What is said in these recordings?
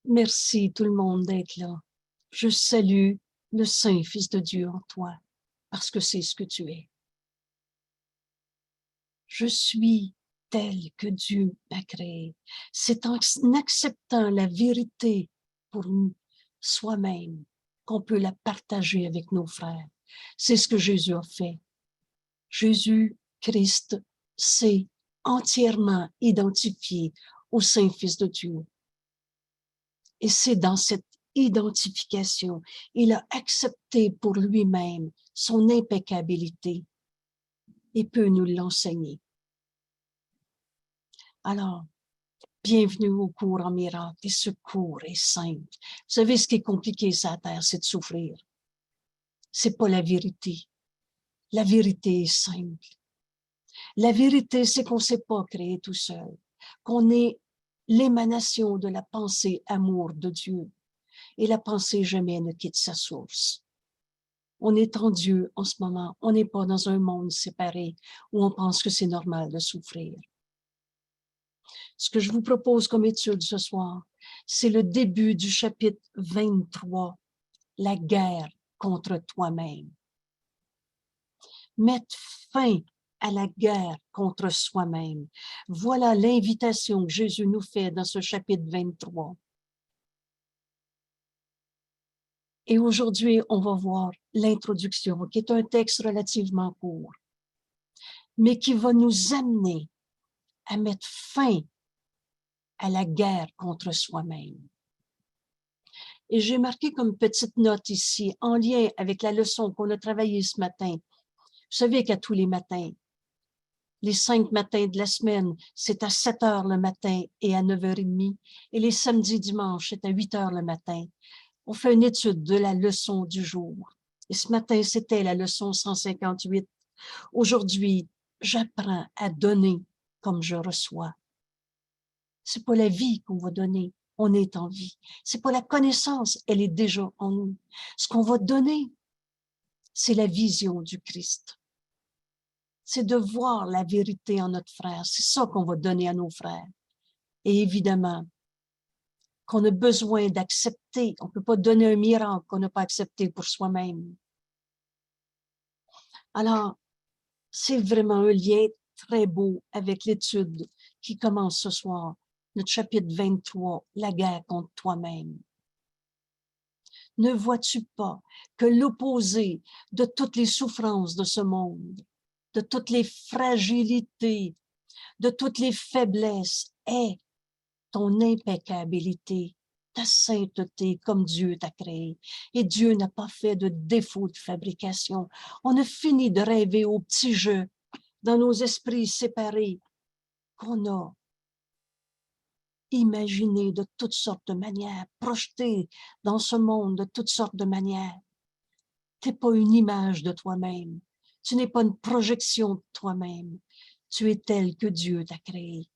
Merci tout le monde d'être là. Je salue le Saint Fils de Dieu en toi, parce que c'est ce que tu es. Je suis tel que Dieu m'a créé. C'est en acceptant la vérité pour soi-même qu'on peut la partager avec nos frères. C'est ce que Jésus a fait. Jésus-Christ s'est entièrement identifié au Saint Fils de Dieu. Et c'est dans cette identification, il a accepté pour lui-même son impeccabilité et peut nous l'enseigner. Alors, bienvenue au cours en miracle, et ce cours est simple. Vous savez, ce qui est compliqué sur la terre, c'est de souffrir. C'est pas la vérité. La vérité est simple. La vérité, c'est qu'on ne s'est pas créé tout seul, qu'on est l'émanation de la pensée amour de Dieu. Et la pensée jamais ne quitte sa source. On est en Dieu en ce moment. On n'est pas dans un monde séparé où on pense que c'est normal de souffrir. Ce que je vous propose comme étude ce soir, c'est le début du chapitre 23, la guerre contre toi-même. Mettre fin à la guerre contre soi-même. Voilà l'invitation que Jésus nous fait dans ce chapitre 23. Et aujourd'hui, on va voir l'introduction, qui est un texte relativement court, mais qui va nous amener à mettre fin à la guerre contre soi-même. Et j'ai marqué comme petite note ici, en lien avec la leçon qu'on a travaillée ce matin. Vous savez qu'à tous les matins, les 5 matins de la semaine, c'est à 7 heures le matin et à 9h30. Et les samedis, dimanches, c'est à 8 heures le matin. On fait une étude de la leçon du jour. Et ce matin, c'était la leçon 158. Aujourd'hui, j'apprends à donner comme je reçois. C'est pas la vie qu'on va donner, on est en vie. C'est pas la connaissance, elle est déjà en nous. Ce qu'on va donner, c'est la vision du Christ. C'est de voir la vérité en notre frère. C'est ça qu'on va donner à nos frères. Et évidemment, qu'on a besoin d'accepter. On peut pas donner un miracle qu'on n'a pas accepté pour soi-même. Alors, c'est vraiment un lien très beau avec l'étude qui commence ce soir, notre chapitre 23, la guerre contre toi-même. Ne vois-tu pas que l'opposé de toutes les souffrances de ce monde, de toutes les fragilités, de toutes les faiblesses est ton impeccabilité, ta sainteté comme Dieu t'a créé. Et Dieu n'a pas fait de défaut de fabrication. On a fini de rêver au petit jeu dans nos esprits séparés qu'on a imaginé de toutes sortes de manières, projeté dans ce monde de toutes sortes de manières. Tu n'es pas une image de toi-même. Tu n'es pas une projection de toi-même. Tu es tel que Dieu t'a créé.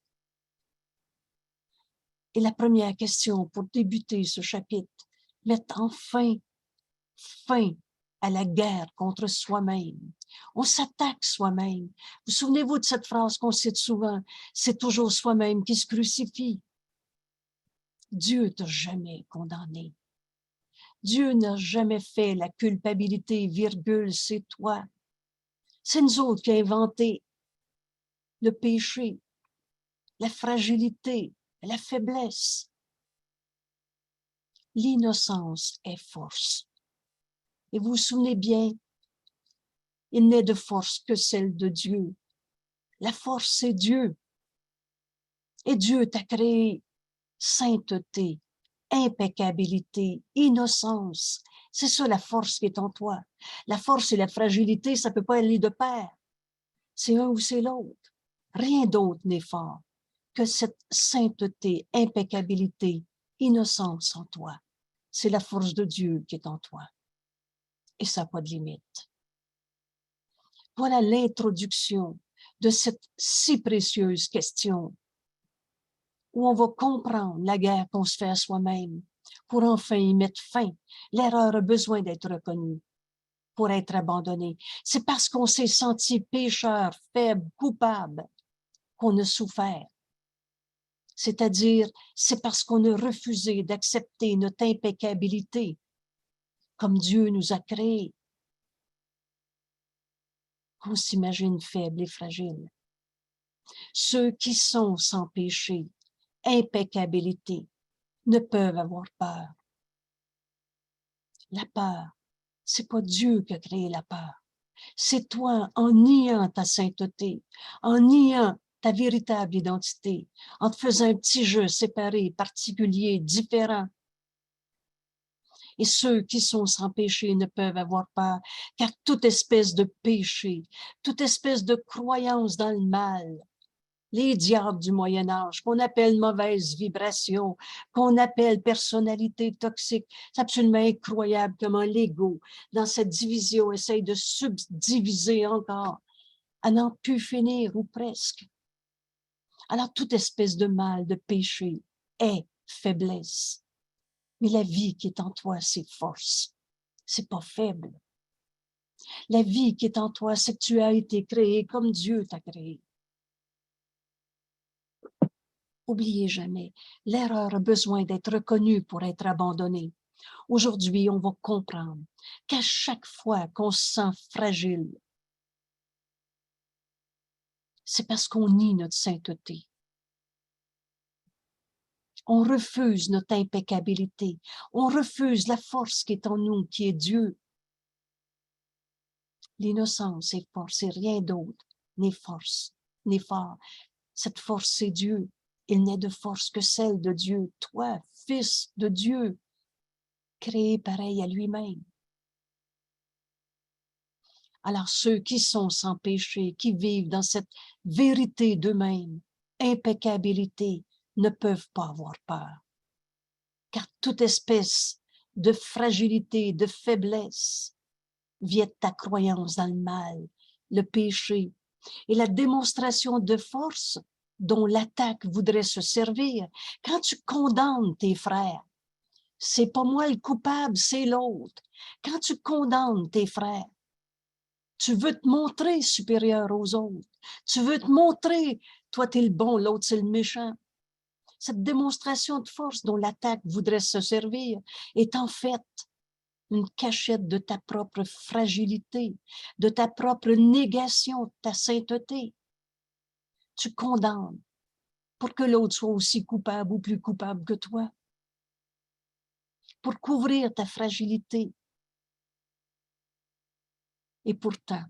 Et la première question pour débuter ce chapitre, mettre enfin fin à la guerre contre soi-même. On s'attaque soi-même. Vous souvenez-vous de cette phrase qu'on cite souvent, c'est toujours soi-même qui se crucifie. Dieu t'a jamais condamné. Dieu n'a jamais fait la culpabilité, virgule, c'est toi. C'est nous autres qui avons inventé le péché, la fragilité, la faiblesse. L'innocence est force. Et vous vous souvenez bien, il n'est de force que celle de Dieu. La force, c'est Dieu. Et Dieu t'a créé sainteté, impeccabilité, innocence. C'est ça la force qui est en toi. La force et la fragilité, ça peut pas aller de pair. C'est un ou c'est l'autre. Rien d'autre n'est fort que cette sainteté, impeccabilité, innocence en toi. C'est la force de Dieu qui est en toi. Et ça n'a pas de limite. Voilà l'introduction de cette si précieuse question où on va comprendre la guerre qu'on se fait à soi-même pour enfin y mettre fin. L'erreur a besoin d'être reconnue pour être abandonnée. C'est parce qu'on s'est senti pécheur, faible, coupable qu'on a souffert. C'est-à-dire, c'est parce qu'on a refusé d'accepter notre impeccabilité, comme Dieu nous a créés, qu'on s'imagine faible et fragile. Ceux qui sont sans péché, impeccabilité, ne peuvent avoir peur. La peur, c'est pas Dieu qui a créé la peur. C'est toi, en niant ta sainteté, en niant ta véritable identité, en te faisant un petit jeu séparé, particulier, différent. Et ceux qui sont sans péché ne peuvent avoir peur, car toute espèce de péché, toute espèce de croyance dans le mal, les diables du Moyen-Âge, qu'on appelle mauvaise vibration, qu'on appelle personnalité toxique. C'est absolument incroyable comment l'ego, dans cette division, essaye de subdiviser encore, à n'en plus finir ou presque. Alors, toute espèce de mal, de péché est faiblesse. Mais la vie qui est en toi, c'est force. C'est pas faible. La vie qui est en toi, c'est que tu as été créé comme Dieu t'a créé. Oubliez jamais, l'erreur a besoin d'être reconnue pour être abandonnée. Aujourd'hui, on va comprendre qu'à chaque fois qu'on se sent fragile, c'est parce qu'on nie notre sainteté. On refuse notre impeccabilité. On refuse la force qui est en nous, qui est Dieu. L'innocence est force et rien d'autre n'est force, n'est fort. Cette force, c'est Dieu. Il n'est de force que celle de Dieu. Toi, fils de Dieu, créé pareil à lui-même. Alors ceux qui sont sans péché, qui vivent dans cette vérité d'eux-mêmes, impeccabilité, ne peuvent pas avoir peur. Car toute espèce de fragilité, de faiblesse, vient de ta croyance dans le mal, le péché, et la démonstration de force dont l'attaque voudrait se servir. Quand tu condamnes tes frères, c'est pas moi le coupable, c'est l'autre. Quand tu condamnes tes frères, tu veux te montrer supérieur aux autres. Tu veux te montrer, toi t'es le bon, l'autre c'est le méchant. Cette démonstration de force dont l'attaque voudrait se servir est en fait une cachette de ta propre fragilité, de ta propre négation de ta sainteté. Tu condamnes pour que l'autre soit aussi coupable ou plus coupable que toi, pour couvrir ta fragilité. Et pourtant,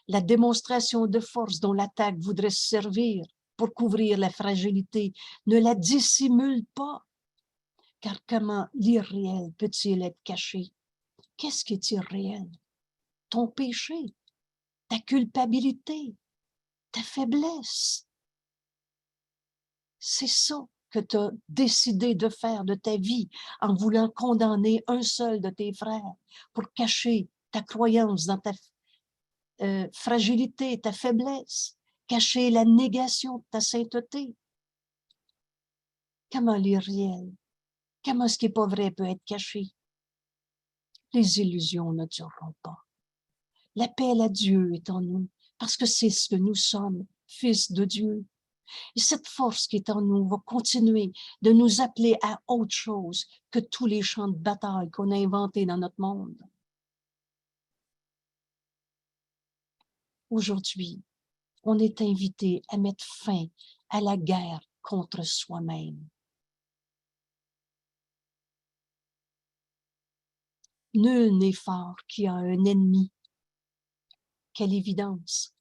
la démonstration de force dont l'attaque voudrait se servir pour couvrir la fragilité ne la dissimule pas. Car comment l'irréel peut-il être caché? Qu'est-ce qui est irréel? Ton péché, ta culpabilité, ta faiblesse. C'est ça que tu as décidé de faire de ta vie en voulant condamner un seul de tes frères pour cacher ta croyance dans ta fragilité, ta faiblesse, cacher la négation de ta sainteté. Comment l'irréel, comment ce qui n'est pas vrai peut être caché? Les illusions ne dureront pas. L'appel à Dieu est en nous, parce que c'est ce que nous sommes, fils de Dieu. Et cette force qui est en nous va continuer de nous appeler à autre chose que tous les champs de bataille qu'on a inventés dans notre monde. Aujourd'hui, on est invité à mettre fin à la guerre contre soi-même. Nul n'est fort qui a un ennemi. Quelle évidence!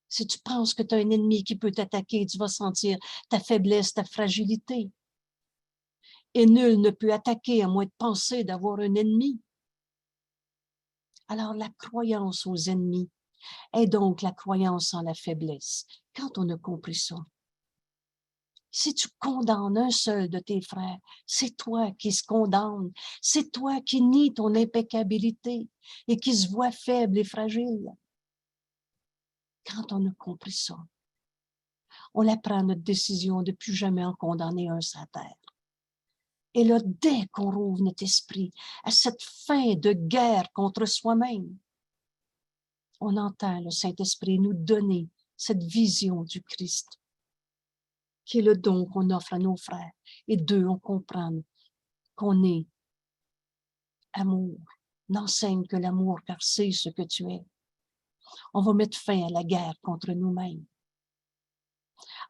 Si tu penses que tu as un ennemi qui peut t'attaquer, tu vas sentir ta faiblesse, ta fragilité. Et nul ne peut attaquer à moins de penser d'avoir un ennemi. Alors la croyance aux ennemis est donc la croyance en la faiblesse. Quand on a compris ça, si tu condamnes un seul de tes frères, c'est toi qui se condamne, c'est toi qui nie ton impeccabilité et qui se voit faible et fragile. Quand on a compris ça, on apprend notre décision de plus jamais en condamner un sur la terre. Et là, dès qu'on rouvre notre esprit à cette fin de guerre contre soi-même, on entend le Saint-Esprit nous donner cette vision du Christ. qui est le don qu'on offre à nos frères. Et deux, on comprend qu'on est amour. N'enseigne que l'amour, car c'est ce que tu es. On va mettre fin à la guerre contre nous-mêmes.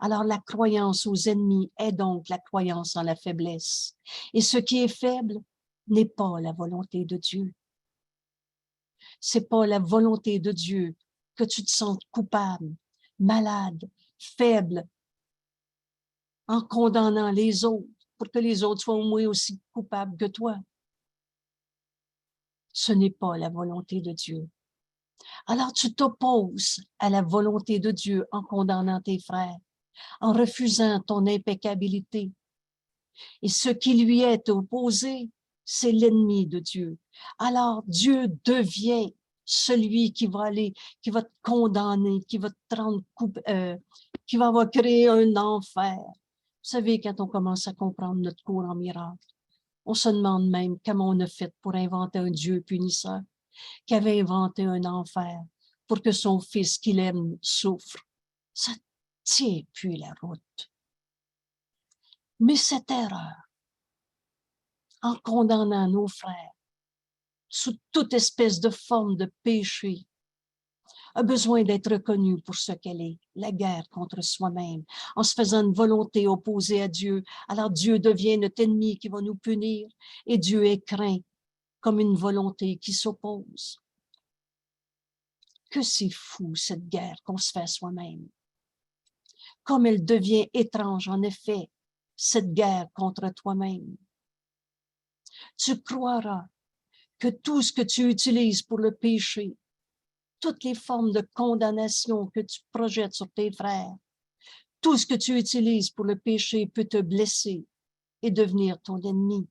Alors la croyance aux ennemis est donc la croyance en la faiblesse. Et ce qui est faible n'est pas la volonté de Dieu. C'est pas la volonté de Dieu que tu te sentes coupable, malade, faible, en condamnant les autres pour que les autres soient au moins aussi coupables que toi. Ce n'est pas la volonté de Dieu. Alors tu t'opposes à la volonté de Dieu en condamnant tes frères, en refusant ton impeccabilité. Et ce qui lui est opposé, c'est l'ennemi de Dieu. Alors Dieu devient celui qui va aller, qui va te condamner, qui va te rendre qui va créer un enfer. Vous savez, quand on commence à comprendre notre cours en miracle, on se demande même comment on a fait pour inventer un Dieu punisseur, qui avait inventé un enfer pour que son fils qu'il aime souffre. Ça tient plus la route. Mais cette erreur, en condamnant nos frères sous toute espèce de forme de péché, a besoin d'être reconnue pour ce qu'elle est, la guerre contre soi-même, en se faisant une volonté opposée à Dieu. Alors Dieu devient notre ennemi qui va nous punir et Dieu est craint comme une volonté qui s'oppose. Que c'est fou cette guerre qu'on se fait à soi-même. Comme elle devient étrange en effet, cette guerre contre toi-même. Tu croiras que tout ce que tu utilises pour le péché, toutes les formes de condamnation que tu projettes sur tes frères, tout ce que tu utilises pour le péché peut te blesser et devenir ton ennemi.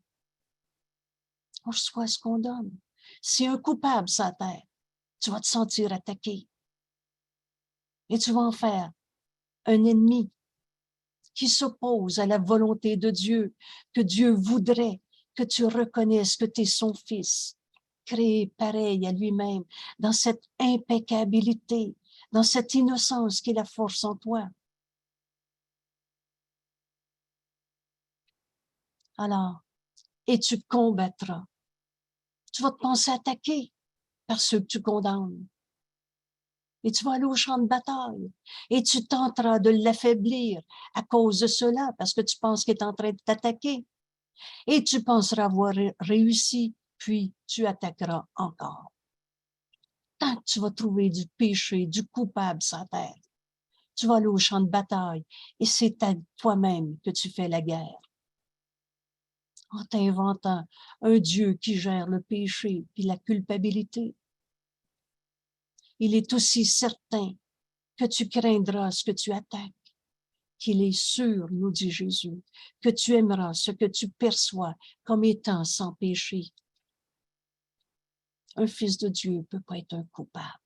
On reçoit ce qu'on donne. Si un coupable sur la terre, tu vas te sentir attaqué et tu vas en faire un ennemi qui s'oppose à la volonté de Dieu, que Dieu voudrait que tu reconnaisses que tu es son fils, créé pareil à lui-même, dans cette impeccabilité, dans cette innocence qui est la force en toi. Alors, et tu combattras. Tu vas te penser attaqué par ceux que tu condamnes. Et tu vas aller au champ de bataille. Et tu tenteras de l'affaiblir à cause de cela, parce que tu penses qu'il est en train de t'attaquer. Et tu penseras avoir réussi, puis tu attaqueras encore. Tant que tu vas trouver du péché, du coupable sur la terre, tu vas aller au champ de bataille et c'est à toi-même que tu fais la guerre. En t'inventant un Dieu qui gère le péché puis la culpabilité. Il est aussi certain que tu craindras ce que tu attaques, qu'il est sûr, nous dit Jésus, que tu aimeras ce que tu perçois comme étant sans péché. Un fils de Dieu ne peut pas être un coupable.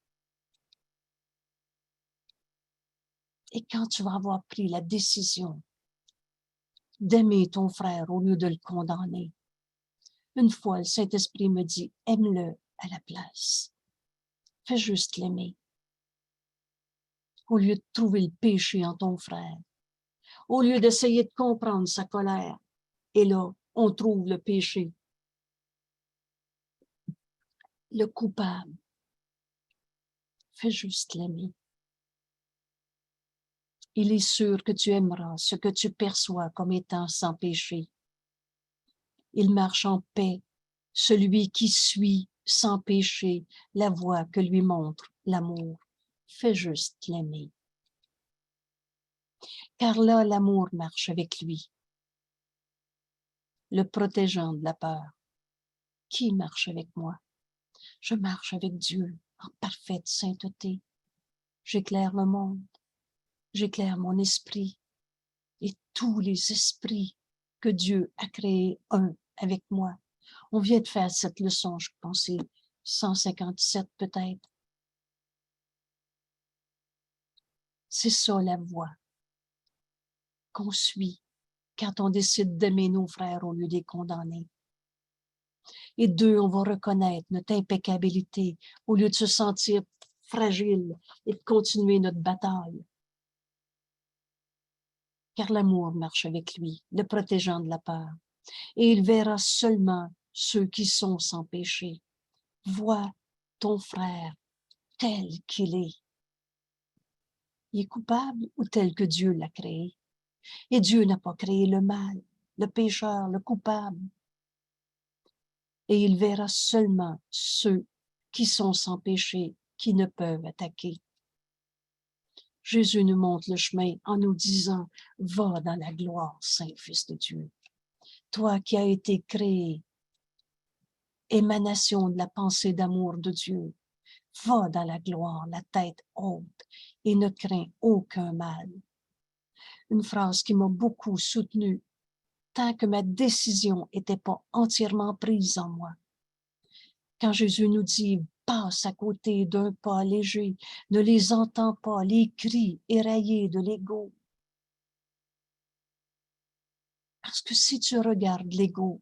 Et quand tu vas avoir pris la décision d'aimer ton frère au lieu de le condamner, une fois, le Saint-Esprit me dit, aime-le à la place. Fais juste l'aimer. Au lieu de trouver le péché en ton frère, au lieu d'essayer de comprendre sa colère, et là, on trouve le péché, le coupable. Fais juste l'aimer. Il est sûr que tu aimeras ce que tu perçois comme étant sans péché. Il marche en paix, celui qui suit sans péché la voie que lui montre l'amour. Fais juste l'aimer. Car là, l'amour marche avec lui, le protégeant de la peur. Qui marche avec moi? Je marche avec Dieu en parfaite sainteté. J'éclaire le monde, j'éclaire mon esprit et tous les esprits que Dieu a créés un avec moi. On vient de faire cette leçon, je pensais 157 peut-être. C'est ça la voie qu'on suit quand on décide d'aimer nos frères au lieu de les condamner. Et deux, on va reconnaître notre impeccabilité au lieu de se sentir fragile et de continuer notre bataille. car l'amour marche avec lui, le protégeant de la peur. Et il verra seulement ceux qui sont sans péché. Vois ton frère tel qu'il est. Il est coupable ou tel que Dieu l'a créé? Et Dieu n'a pas créé le mal, le pécheur, le coupable. Et il verra seulement ceux qui sont sans péché, qui ne peuvent attaquer. Jésus nous montre le chemin en nous disant, va dans la gloire, Saint-Fils de Dieu. Toi qui as été créé, émanation de la pensée d'amour de Dieu, va dans la gloire, la tête haute, et ne crains aucun mal. Une phrase qui m'a beaucoup soutenue, tant que ma décision n'était pas entièrement prise en moi. Quand Jésus nous dit, passe à côté d'un pas léger, ne les entends pas, les cris éraillés de l'ego. Parce que si tu regardes l'ego,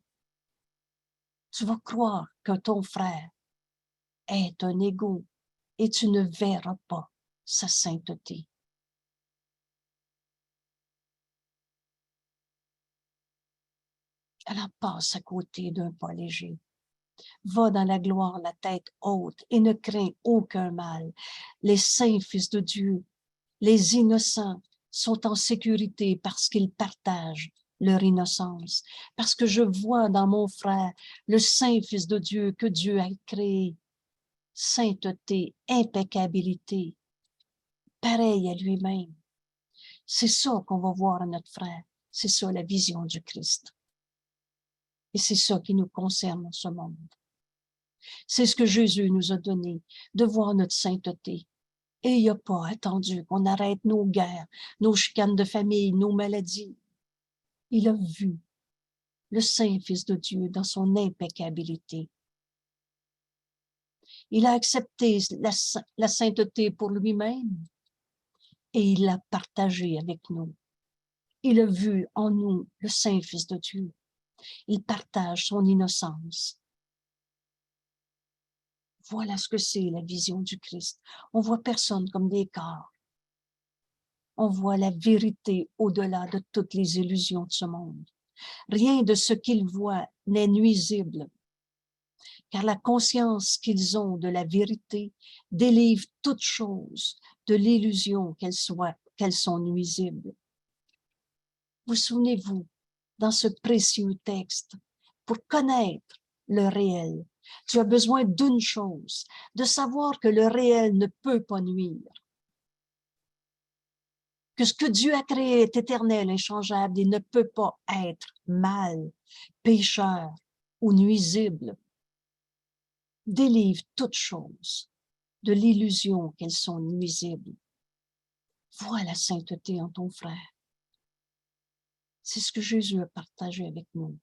tu vas croire que ton frère est un ego et tu ne verras pas sa sainteté. Alors passe à côté d'un pas léger. Va dans la gloire la tête haute et ne crains aucun mal. Les saints fils de Dieu, les innocents sont en sécurité parce qu'ils partagent leur innocence. Parce que je vois dans mon frère le saint fils de Dieu que Dieu a créé. Sainteté, impeccabilité, pareil à lui-même. C'est ça qu'on va voir à notre frère. C'est ça la vision du Christ. Et c'est ça qui nous concerne en ce monde. C'est ce que Jésus nous a donné, de voir notre sainteté. Et il n'a pas attendu qu'on arrête nos guerres, nos chicanes de famille, nos maladies. Il a vu le Saint Fils de Dieu dans son impeccabilité. Il a accepté la sainteté pour lui-même et il l'a partagée avec nous. Il a vu en nous le Saint Fils de Dieu. Il partage son innocence. Voilà ce que c'est la vision du Christ. On voit personne comme des corps. On voit la vérité au-delà de toutes les illusions de ce monde. Rien de ce qu'ils voient n'est nuisible, car la conscience qu'ils ont de la vérité délivre toute chose de l'illusion qu'elles sont nuisibles. Vous souvenez-vous, dans ce précieux texte, pour connaître le réel, tu as besoin d'une chose, de savoir que le réel ne peut pas nuire, que ce que Dieu a créé est éternel, inchangeable et ne peut pas être mal, pécheur ou nuisible. Délivre toute chose de l'illusion qu'elles sont nuisibles. Vois la sainteté en ton frère. C'est ce que Jésus a partagé avec nous.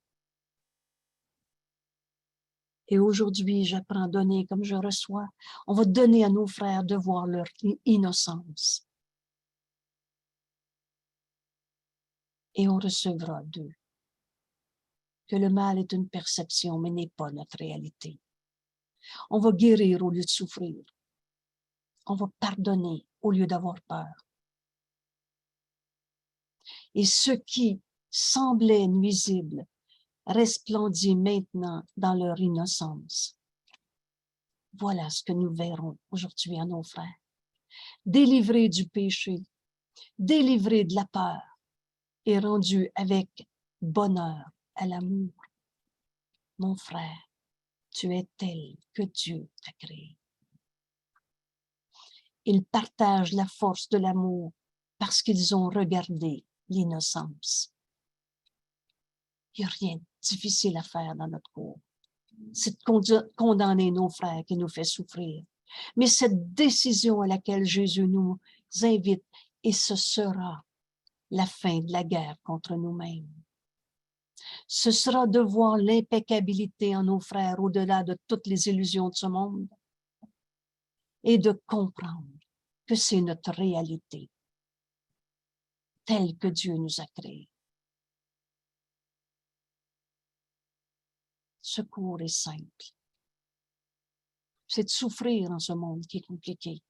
Et aujourd'hui, j'apprends à donner comme je reçois. On va donner à nos frères de voir leur innocence. Et on recevra d'eux que le mal est une perception, mais n'est pas notre réalité. On va guérir au lieu de souffrir. On va pardonner au lieu d'avoir peur. Et ce qui semblait nuisible resplendit maintenant dans leur innocence. Voilà ce que nous verrons aujourd'hui à nos frères. Délivrés du péché, délivrés de la peur et rendus avec bonheur à l'amour. Mon frère, tu es tel que Dieu t'a créé. Ils partagent la force de l'amour parce qu'ils ont regardé l'innocence. Il n'y a rien de difficile à faire dans notre cours. C'est de condamner nos frères qui nous fait souffrir. Mais cette décision à laquelle Jésus nous invite, et ce sera la fin de la guerre contre nous-mêmes. Ce sera de voir l'impeccabilité en nos frères au-delà de toutes les illusions de ce monde et de comprendre que c'est notre réalité telle que Dieu nous a créés. Ce cours est simple. C'est de souffrir dans ce monde qui est compliqué.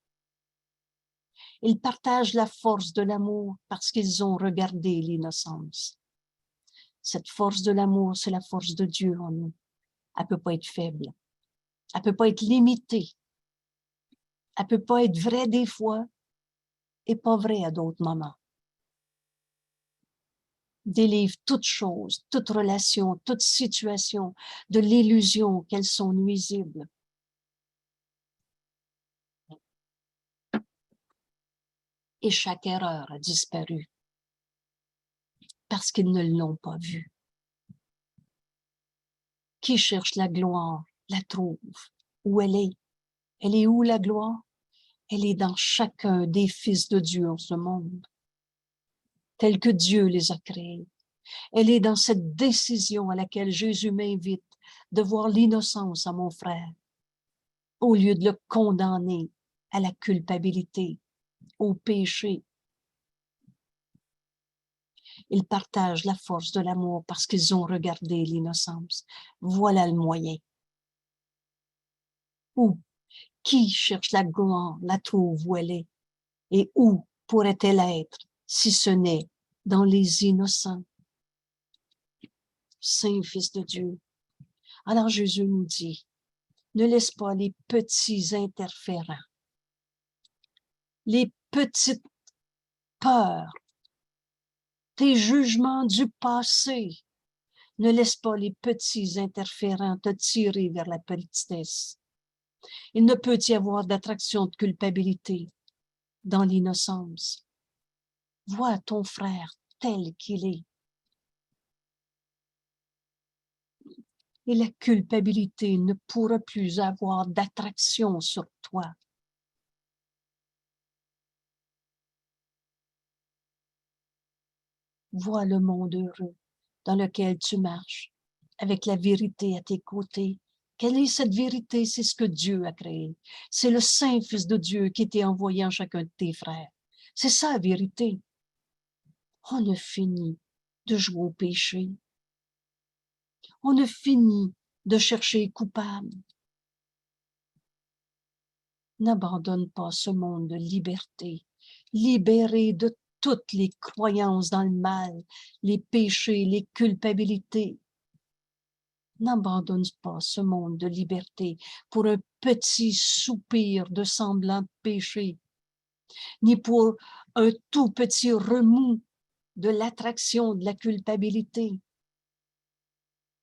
Ils partagent la force de l'amour parce qu'ils ont regardé l'innocence. Cette force de l'amour, c'est la force de Dieu en nous. Elle peut pas être faible. Elle peut pas être limitée. Elle peut pas être vraie des fois et pas vraie à d'autres moments. Délivre toute chose, toute relation, toute situation de l'illusion qu'elles sont nuisibles. Et chaque erreur a disparu parce qu'ils ne l'ont pas vue. Qui cherche la gloire la trouve. Où elle est? Elle est où la gloire? Elle est dans chacun des fils de Dieu en ce monde, tels que Dieu les a créés. Elle est dans cette décision à laquelle Jésus m'invite de voir l'innocence à mon frère, au lieu de le condamner à la culpabilité, au péché. Ils partagent la force de l'amour parce qu'ils ont regardé l'innocence. Voilà le moyen. Où? Qui cherche la gloire la trouve où elle est. Et où pourrait-elle être si ce n'est dans les innocents? Saint Fils de Dieu. Alors Jésus nous dit, ne laisse pas les petits interférents, les petites peurs, tes jugements du passé. Ne laisse pas les petits interférents te tirer vers la petitesse. Il ne peut y avoir d'attraction de culpabilité dans l'innocence. Vois ton frère tel qu'il est. Et la culpabilité ne pourra plus avoir d'attraction sur toi. Vois le monde heureux dans lequel tu marches, avec la vérité à tes côtés. Quelle est cette vérité? C'est ce que Dieu a créé. C'est le Saint-Fils de Dieu qui t'est envoyé en chacun de tes frères. C'est ça la vérité. On a fini de jouer au péché. On a fini de chercher coupable. N'abandonne pas ce monde de liberté, libéré de toutes les croyances dans le mal, les péchés, les culpabilités. N'abandonne pas ce monde de liberté pour un petit soupir de semblant péché, ni pour un tout petit remous de l'attraction de la culpabilité.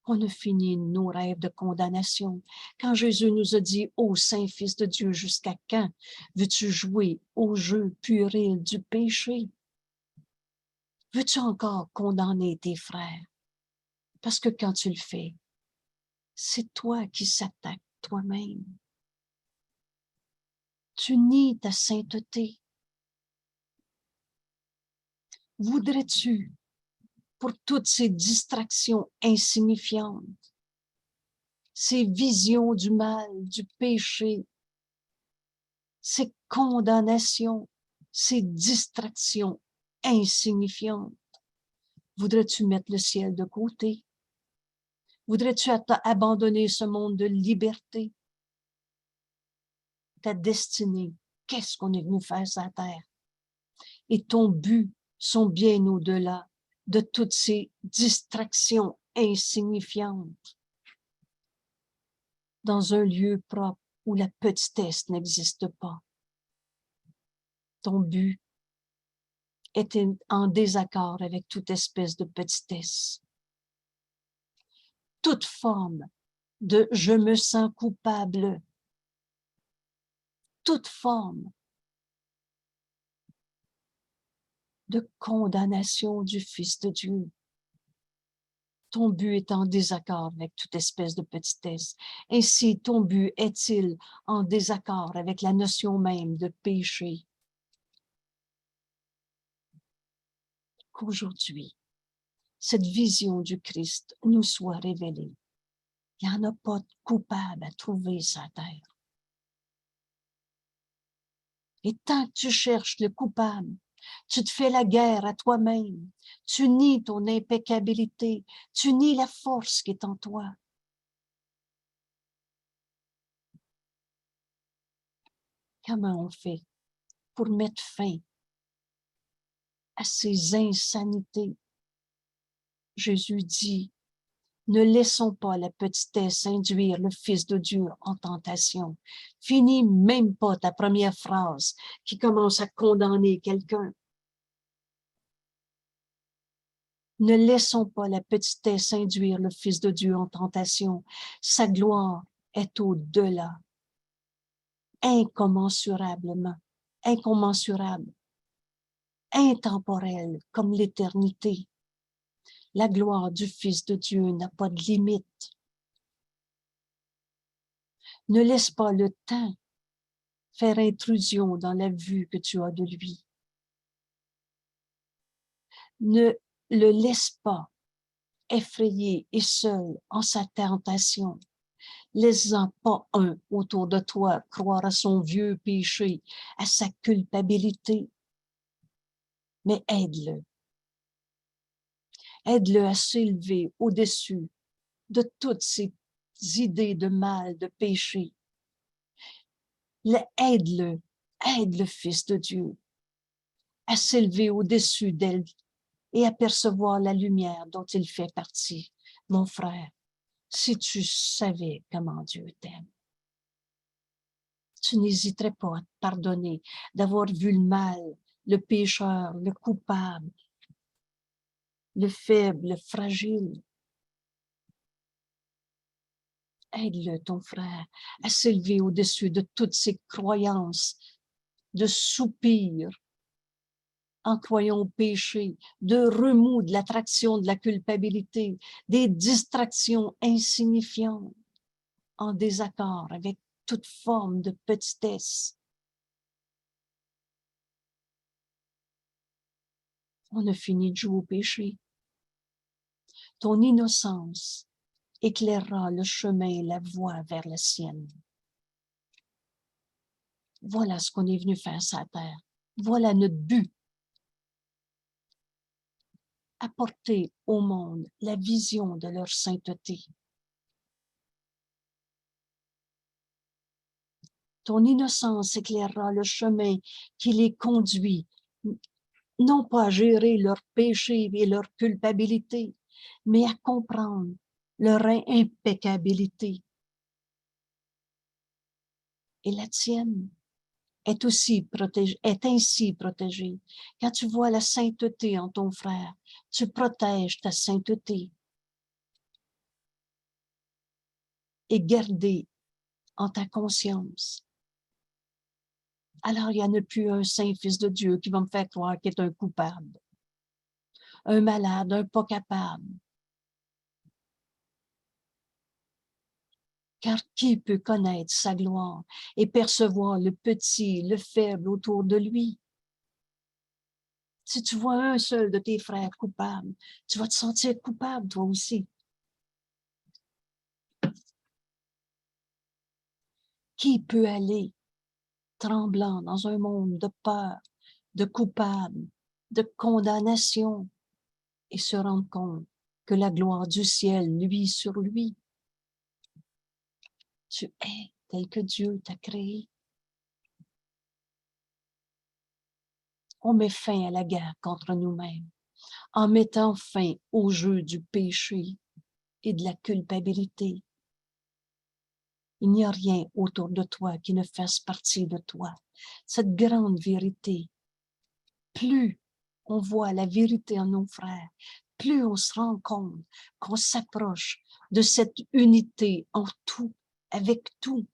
On a fini nos rêves de condamnation. Quand Jésus nous a dit, ô Saint-Fils de Dieu, jusqu'à quand veux-tu jouer au jeu puéril du péché? Veux-tu encore condamner tes frères? Parce que quand tu le fais, c'est toi qui s'attaques toi-même. Tu nies ta sainteté. Voudrais-tu, pour toutes ces distractions insignifiantes, ces visions du mal, du péché, ces condamnations, ces distractions insignifiantes, voudrais-tu mettre le ciel de côté? Voudrais-tu abandonner ce monde de liberté? Ta destinée, qu'est-ce qu'on est venu faire sur la terre? Et ton but sont bien au-delà de toutes ces distractions insignifiantes. Dans un lieu propre où la petitesse n'existe pas. Ton but est en désaccord avec toute espèce de petitesse. Toute forme de « je me sens coupable », toute forme de condamnation du Fils de Dieu. Ton but est en désaccord avec toute espèce de petitesse. Ainsi, ton but est-il en désaccord avec la notion même de péché? Qu'aujourd'hui, cette vision du Christ nous soit révélée. Il n'y en a pas de coupable à trouver sur la terre. Et tant que tu cherches le coupable, tu te fais la guerre à toi-même. Tu nies ton impeccabilité. Tu nies la force qui est en toi. Comment on fait pour mettre fin à ces insanités. Jésus dit, ne laissons pas la petitesse induire le Fils de Dieu en tentation. Finis même pas ta première phrase qui commence à condamner quelqu'un. Ne laissons pas la petitesse induire le Fils de Dieu en tentation. Sa gloire est au-delà, incommensurablement, incommensurable, intemporelle comme l'éternité. La gloire du Fils de Dieu n'a pas de limite. Ne laisse pas le temps faire intrusion dans la vue que tu as de lui. Ne le laisse pas effrayé et seul en sa tentation. Laisse-en pas un autour de toi croire à son vieux péché, à sa culpabilité, mais aide-le. Aide-le à s'élever au-dessus de toutes ces idées de mal, de péché. Aide-le, aide le Fils de Dieu à s'élever au-dessus d'elle et à percevoir la lumière dont il fait partie. Mon frère, si tu savais comment Dieu t'aime, tu n'hésiterais pas à te pardonner d'avoir vu le mal, le pécheur, le coupable, le faible, le fragile. Aide-le, ton frère, à s'élever au-dessus de toutes ces croyances de soupir en croyant au péché, de remous de l'attraction de la culpabilité, des distractions insignifiantes en désaccord avec toute forme de petitesse. On a fini de jouer au péché. Ton innocence éclairera le chemin et la voie vers la sienne. Voilà ce qu'on est venu faire sur la terre. Voilà notre but. Apporter au monde la vision de leur sainteté. Ton innocence éclairera le chemin qui les conduit, non pas à gérer leur péché et leur culpabilité, mais à comprendre leur impeccabilité. Et la tienne est ainsi protégée. Quand tu vois la sainteté en ton frère, tu protèges ta sainteté. Et gardée en ta conscience. Alors, il n'y en a plus un saint fils de Dieu qui va me faire croire qu'il est un coupable, un malade, un pas capable. Car qui peut connaître sa gloire et percevoir le petit, le faible autour de lui? Si tu vois un seul de tes frères coupable, tu vas te sentir coupable toi aussi. Qui peut aller tremblant dans un monde de peur, de coupable, de condamnation et se rendre compte que la gloire du ciel luit sur lui? Tu es tel que Dieu t'a créé. On met fin à la guerre contre nous-mêmes en mettant fin au jeu du péché et de la culpabilité. Il n'y a rien autour de toi qui ne fasse partie de toi. Cette grande vérité, plus on voit la vérité en nos frères, plus on se rend compte qu'on s'approche de cette unité en tout, avec tout.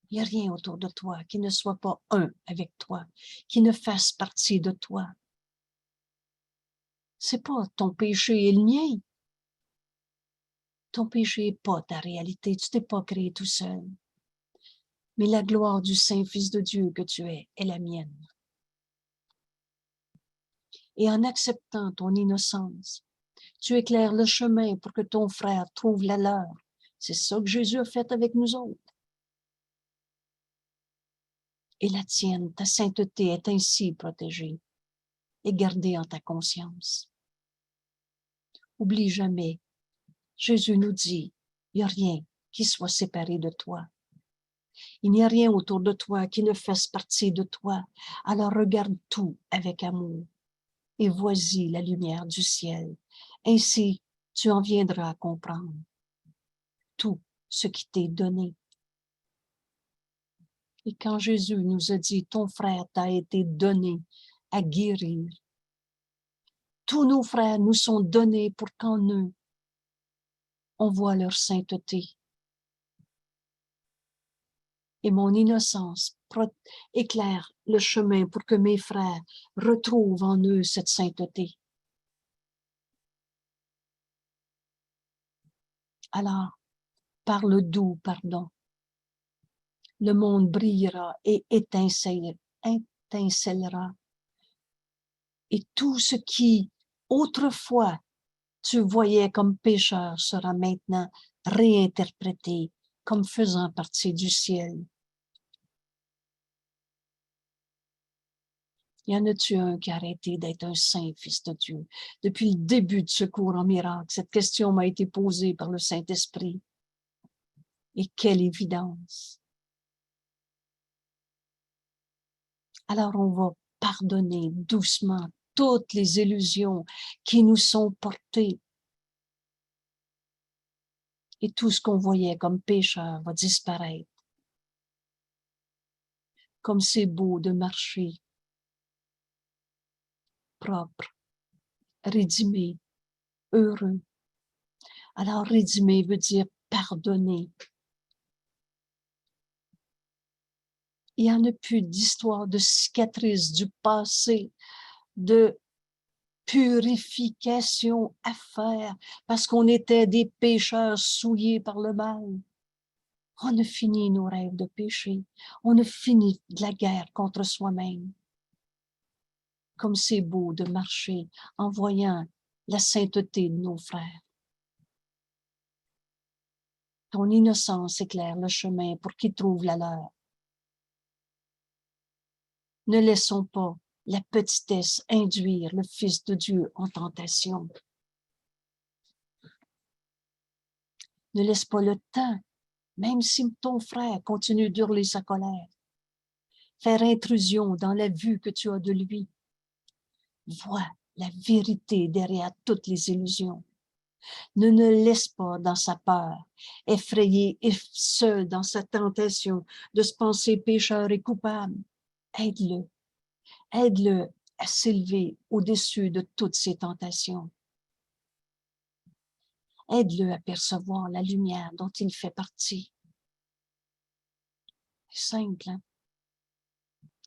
Il n'y a rien autour de toi qui ne soit pas un avec toi, qui ne fasse partie de toi. C'est pas ton péché et le mien. Ton péché n'est pas ta réalité. Tu t'es pas créé tout seul. Mais la gloire du Saint-Fils de Dieu que tu es est la mienne. Et en acceptant ton innocence, tu éclaires le chemin pour que ton frère trouve la leur. C'est ça que Jésus a fait avec nous autres. Et la tienne, ta sainteté est ainsi protégée et gardée en ta conscience. Oublie jamais, Jésus nous dit, il n'y a rien qui soit séparé de toi. Il n'y a rien autour de toi qui ne fasse partie de toi. Alors regarde tout avec amour et voici la lumière du ciel. Ainsi, tu en viendras à comprendre tout ce qui t'est donné. Et quand Jésus nous a dit, ton frère t'a été donné à guérir, tous nos frères nous sont donnés pour qu'en eux, on voit leur sainteté. Et mon innocence éclaire le chemin pour que mes frères retrouvent en eux cette sainteté. Alors, par le doux pardon, le monde brillera et étincellera. Et tout ce qui, autrefois, tu voyais comme pécheur sera maintenant réinterprété comme faisant partie du ciel. Y en a-tu un qui a arrêté d'être un saint fils de Dieu? Depuis le début de ce cours en miracle, cette question m'a été posée par le Saint-Esprit. Et quelle évidence! Alors on va pardonner doucement toutes les illusions qui nous sont portées. Et tout ce qu'on voyait comme pécheur va disparaître. Comme c'est beau de marcher propre, rédimé, heureux. Alors rédimé veut dire pardonner. Il n'y en a plus d'histoire de cicatrices du passé, de purification à faire parce qu'on était des pécheurs souillés par le mal. On a fini nos rêves de péché. On a fini de la guerre contre soi-même. Comme c'est beau de marcher en voyant la sainteté de nos frères. Ton innocence éclaire le chemin pour qu'ils trouvent la leur. Ne laissons pas la petitesse induire le Fils de Dieu en tentation. Ne laisse pas le temps, même si ton frère continue d'hurler sa colère, faire intrusion dans la vue que tu as de lui. Vois la vérité derrière toutes les illusions. Ne laisse pas dans sa peur, effrayé et seul dans sa tentation de se penser pécheur et coupable. Aide-le. Aide-le à s'élever au-dessus de toutes ses tentations. Aide-le à percevoir la lumière dont il fait partie. C'est simple, hein?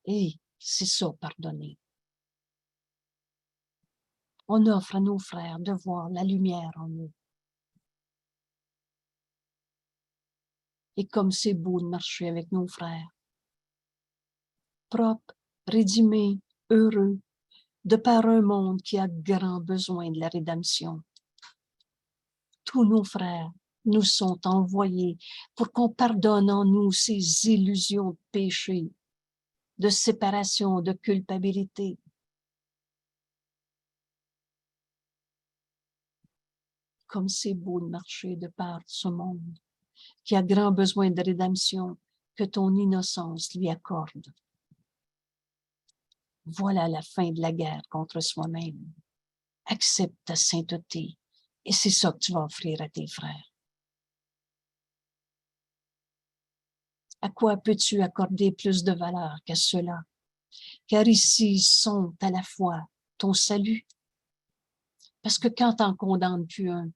Et c'est ça, pardonner. On offre à nos frères de voir la lumière en eux. Et comme c'est beau de marcher avec nos frères, propres, rédimés, heureux, de par un monde qui a grand besoin de la rédemption. Tous nos frères nous sont envoyés pour qu'on pardonne en nous ces illusions de péché, de séparation, de culpabilité. Comme c'est beau de marcher de par ce monde qui a grand besoin de rédemption que ton innocence lui accorde. Voilà la fin de la guerre contre soi-même. Accepte ta sainteté et c'est ça que tu vas offrir à tes frères. À quoi peux-tu accorder plus de valeur qu'à cela? Car ici sont à la fois ton salut. Parce que quand t'en condamnes plus un,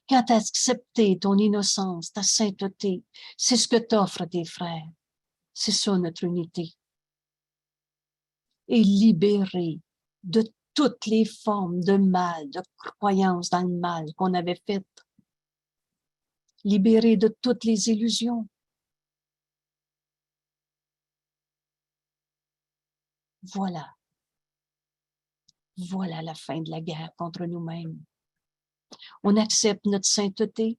quand t'as accepté ton innocence, ta sainteté, c'est ce que t'offrent tes frères. C'est ça notre unité. Et libéré de toutes les formes de mal, de croyances dans le mal qu'on avait faites. Libéré de toutes les illusions. Voilà. Voilà la fin de la guerre contre nous-mêmes. On accepte notre sainteté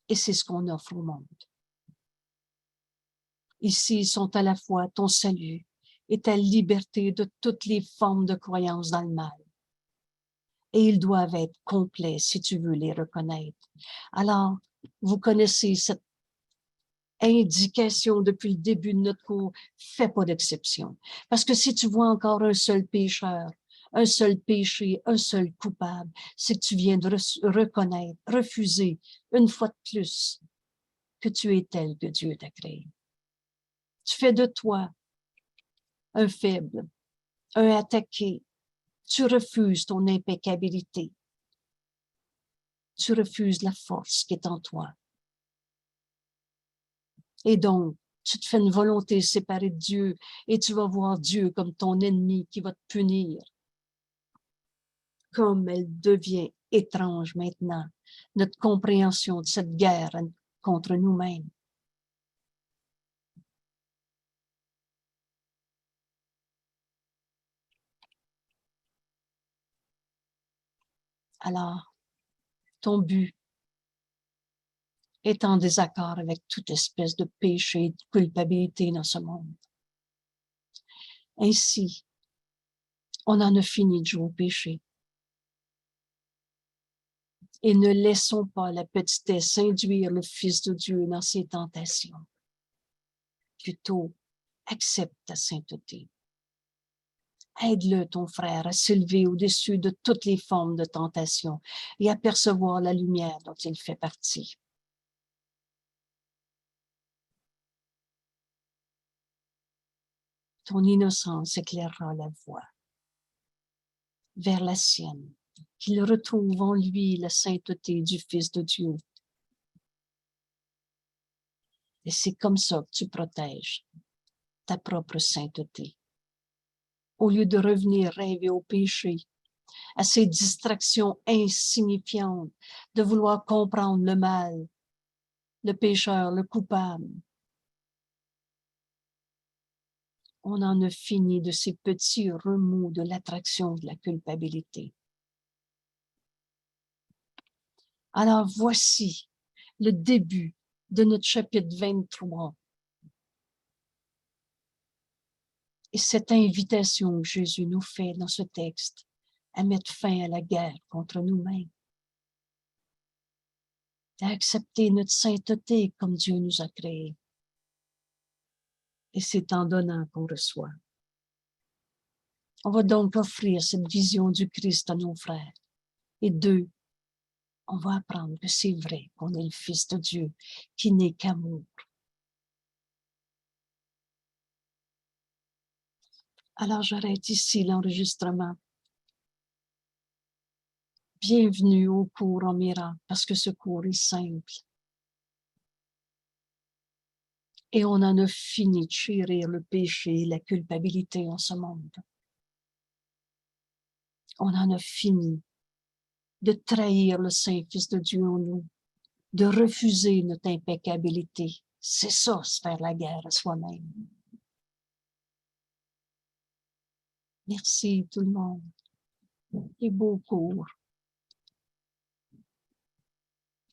et c'est ce qu'on offre au monde. Ici sont à la fois ton salut et ta liberté de toutes les formes de croyances dans le mal. Et ils doivent être complets si tu veux les reconnaître. Alors, vous connaissez cette indication depuis le début de notre cours, fais pas d'exception. Parce que si tu vois encore un seul pécheur, un seul péché, un seul coupable, c'est que tu viens de reconnaître, refuser une fois de plus que tu es tel que Dieu t'a créé. Tu fais de toi un faible, un attaqué. Tu refuses ton impeccabilité. Tu refuses la force qui est en toi. Et donc, tu te fais une volonté séparée de Dieu et tu vas voir Dieu comme ton ennemi qui va te punir. Comme elle devient étrange maintenant, notre compréhension de cette guerre contre nous-mêmes. Alors, ton but est en désaccord avec toute espèce de péché et de culpabilité dans ce monde. Ainsi, on en a fini de jouer au péché. Et ne laissons pas la petitesse induire le Fils de Dieu dans ses tentations. Plutôt, accepte ta sainteté. Aide-le, ton frère, à s'élever au-dessus de toutes les formes de tentation et à percevoir la lumière dont il fait partie. Ton innocence éclairera la voie vers la sienne, qu'il retrouve en lui la sainteté du Fils de Dieu. Et c'est comme ça que tu protèges ta propre sainteté. Au lieu de revenir rêver au péché, à ces distractions insignifiantes, de vouloir comprendre le mal, le pécheur, le coupable. On en a fini de ces petits remous de l'attraction de la culpabilité. Alors voici le début de notre chapitre 23. Et cette invitation que Jésus nous fait dans ce texte à mettre fin à la guerre contre nous-mêmes, à accepter notre sainteté comme Dieu nous a créés. Et c'est en donnant qu'on reçoit. On va donc offrir cette vision du Christ à nos frères. Et deux, on va apprendre que c'est vrai qu'on est le Fils de Dieu qui n'est qu'amour. Alors j'arrête ici l'enregistrement. Bienvenue au cours en miracle, parce que ce cours est simple. Et on en a fini de chérir le péché et la culpabilité en ce monde. On en a fini de trahir le Saint-Fils de Dieu en nous, de refuser notre impeccabilité. C'est ça, se faire la guerre à soi-même. Merci tout le monde. Et beau cours.